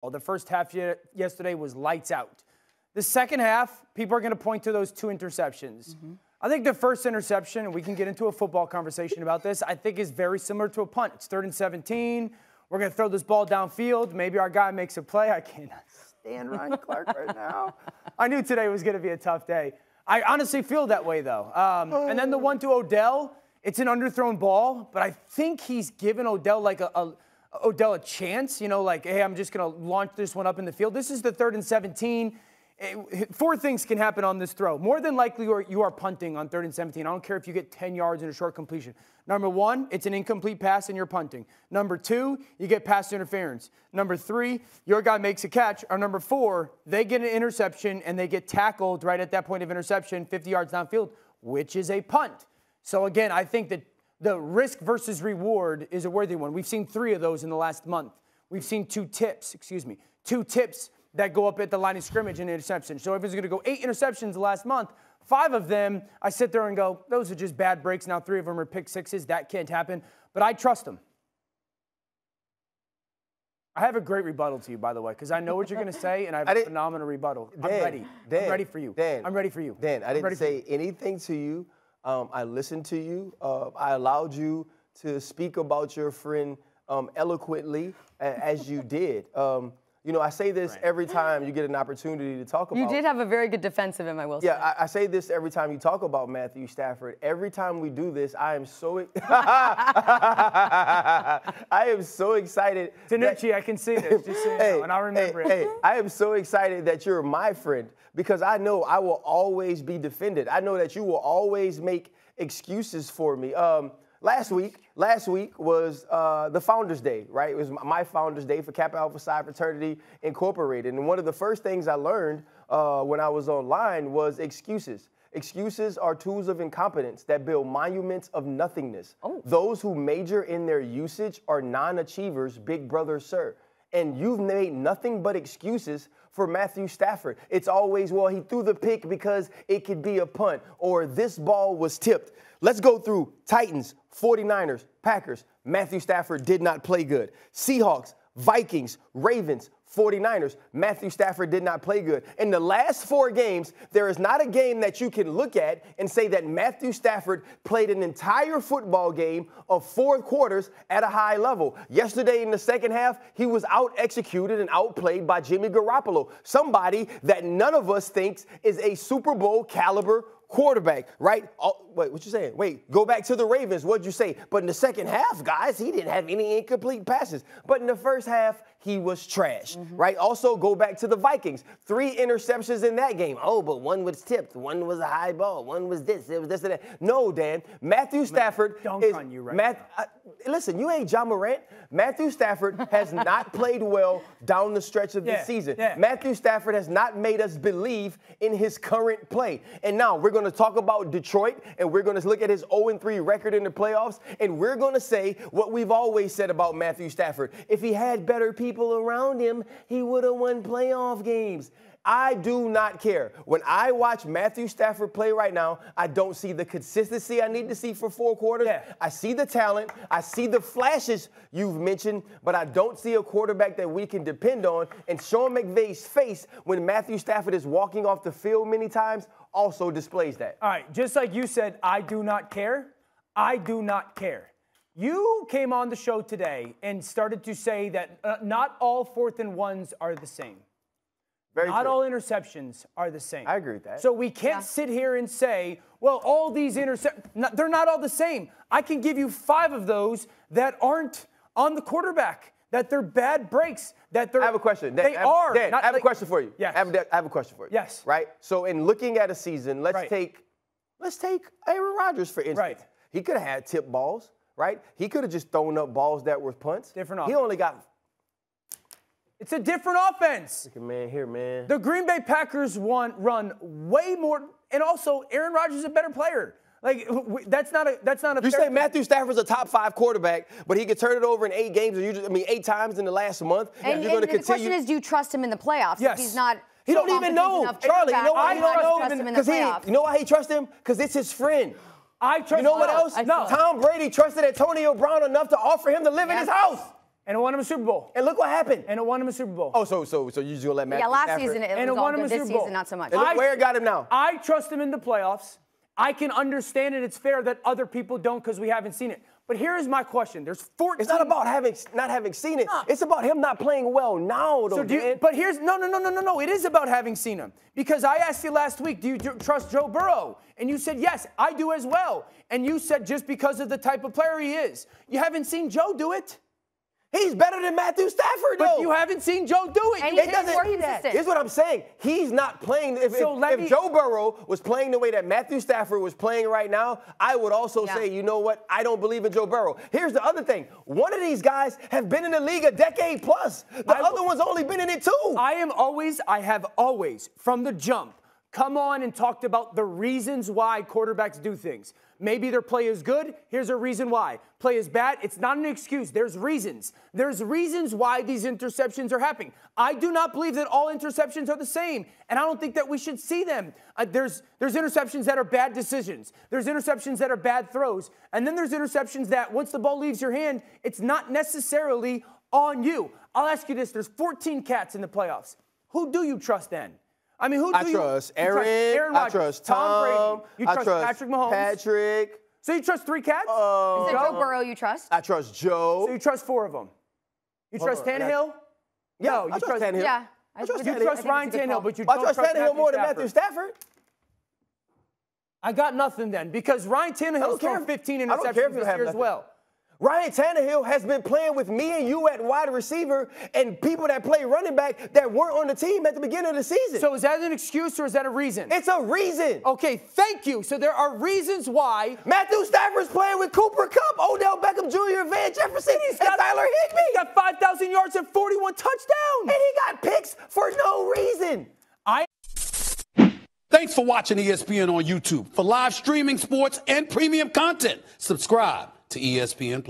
Well, the first half yesterday was lights out. The second half, people are going to point to those 2 interceptions. I think the first interception, and we can get into a football conversation about this, I think is very similar to a punt. It's 3rd and 17. We're going to throw this ball downfield. Maybe our guy makes a play. I cannot stand Ryan Clark right now. I knew today was going to be a tough day. I honestly feel that way, though. And then the one to Odell, it's an underthrown ball, but I think he's given Odell like Odell a chance, you know, like, hey, I'm just going to launch this one up in the field. This is the 3rd and 17. 4 things can happen on this throw. More than likely, you are punting on 3rd and 17. I don't care if you get 10 yards in a short completion. Number 1, it's an incomplete pass and you're punting. Number 2, you get pass interference. Number 3, your guy makes a catch. Or number 4, they get an interception and they get tackled right at that point of interception, 50 yards downfield, which is a punt. So, again, I think that the risk versus reward is a worthy one. We've seen 3 of those in the last month. We've seen 2 tips that go up at the line of scrimmage and interception. So if it's going to go 8 interceptions last month, 5 of them, I sit there and go, those are just bad breaks. Now 3 of them are pick sixes. That can't happen. But I trust them. I have a great rebuttal to you, by the way, because I know what you're going to say, and I have a phenomenal rebuttal. I'm ready. I'm ready for you. I'm ready for you. Dan, I didn't say anything to you. I listened to you. I allowed you to speak about your friend eloquently as you did. You know, I say this every time you get an opportunity to talk about. You did have a very good defense of him, I will say. Yeah, I say this every time you talk about Matthew Stafford. Every time we do this, I am so excited. Tanucci, I can see this, just so you know, and I'll remember it. Hey, I am so excited that you're my friend because I know I will always be defended. I know that you will always make excuses for me. Last week was the Founders Day, right? It was my Founders Day for Kappa Alpha Psi Fraternity Incorporated. And one of the first things I learned when I was online was excuses. Excuses are tools of incompetence that build monuments of nothingness. Oh. Those who major in their usage are non-achievers, big brother, sir. And you've made nothing but excuses for Matthew Stafford. It's always, well, he threw the pick because it could be a punt, or this ball was tipped. Let's go through Titans, 49ers, Packers. Matthew Stafford did not play good. Seahawks, Vikings, Ravens, 49ers. Matthew Stafford did not play good. In the last 4 games, there is not a game that you can look at and say that Matthew Stafford played an entire football game of 4 quarters at a high level. Yesterday in the second half, he was out-executed and outplayed by Jimmy Garoppolo, somebody that none of us thinks is a Super Bowl caliber quarterback, right? Oh, wait, what you saying? Wait, go back to the Ravens. What'd you say? But in the second half, guys, he didn't have any incomplete passes. But in the first half, he was trash, right? Also, go back to the Vikings. 3 interceptions in that game. Oh, but one was tipped. One was a high ball. One was this. It was this and that. No, Dan. Matthew Stafford is on you right now. Listen, you ain't John Morant. Matthew Stafford has not played well down the stretch of this season. Matthew Stafford has not made us believe in his current play. And now we're going to talk about Detroit, and we're going to look at his 0-3 record in the playoffs, and we're going to say what we've always said about Matthew Stafford. If he had better people around him, he would have won playoff games. I do not care. When I watch Matthew Stafford play right now, I don't see the consistency I need to see for 4 quarters. I see the talent. I see the flashes you've mentioned, but I don't see a quarterback that we can depend on. And Sean McVay's face when Matthew Stafford is walking off the field many times also displays that. All right, just like you said, I do not care. I do not care. You came on the show today and started to say that not all 4th and 1s are the same. Not all interceptions are the same. I agree with that. So we can't sit here and say, well, all these interceptions, they're not all the same. I can give you 5 of those that aren't on the quarterback, that they're bad breaks, that they're... I have a question. Dan, I have a question for you. Yes. I have a question for you. Yes. Right? So in looking at a season, let's take Aaron Rodgers, for instance. Right. He could have had tip balls, right? He could have just thrown up balls that were punts. Different offense. He only got... It's a different offense. Look at man here, man. The Green Bay Packers run way more, and also Aaron Rodgers is a better player. Like that's not a. You say Matthew Stafford's a top 5 quarterback, but he could turn it over in 8 games, or 8 times in the last month. And you're going to continue. The question is, do you trust him in the playoffs? Yes. If he's not. He don't even know, Charlie. You know why he don't know? You know why he trusts him? Because it's his friend. I trust. You know what else? No. Tom Brady trusted Antonio Brown enough to offer him to live in his house. And it won him a Super Bowl. And look what happened. And it won him a Super Bowl. Oh, so you just gonna let Matthew last Stafford. season it And was it all won him a good. This Super Bowl. season, not so much. And look where it got him now. I trust him in the playoffs. I can understand it. It's fair that other people don't because we haven't seen it. But here is my question. There's 14. It's not about not having seen it. It's about him not playing well now, though. But here's no. It is about having seen him because I asked you last week, do you trust Joe Burrow? And you said yes, I do as well. And you said just because of the type of player he is. You haven't seen Joe do it. He's better than Matthew Stafford, though. But you haven't seen Joe do it. And You he's can't more say that. consistent. Here's what I'm saying. He's not playing. If Joe Burrow was playing the way that Matthew Stafford was playing right now, I would also say, you know what? I don't believe in Joe Burrow. Here's the other thing. One of these guys have been in the league a decade plus. The other one's only been in it 2. I have always, from the jump, come on and talked about the reasons why quarterbacks do things. Maybe their play is good. Here's a reason why. Play is bad. It's not an excuse. There's reasons. There's reasons why these interceptions are happening. I do not believe that all interceptions are the same, and I don't think that we should see them. There's interceptions that are bad decisions. There's interceptions that are bad throws. And then there's interceptions that once the ball leaves your hand, it's not necessarily on you. I'll ask you this. There's 14 cats in the playoffs. Who do you trust then? I mean, who do you trust? Aaron Rodgers, I trust Tom Brady. You trust Patrick Mahomes. Patrick. So you trust 3 cats? Is it Joe Burrow you trust? I trust Joe. So you trust 4 of them. You trust Tannehill? No, I trust Tannehill. Yeah. I trust You trust Ryan Tannehill, but you I don't trust Tannehill more than Matthew Stafford. I got nothing then because Ryan Tannehill threw 15 interceptions this year as well. Ryan Tannehill has been playing with me and you at wide receiver and people that play running back that weren't on the team at the beginning of the season. So is that an excuse or is that a reason? It's a reason. Okay, thank you. So there are reasons why. Matthew Stafford's playing with Cooper Kupp, Odell Beckham Jr., Van Jefferson, and Tyler Higbee. He got 5,000 yards and 41 touchdowns. And he got picks for no reason. Thanks for watching ESPN on YouTube. For live streaming sports and premium content, subscribe to ESPN+.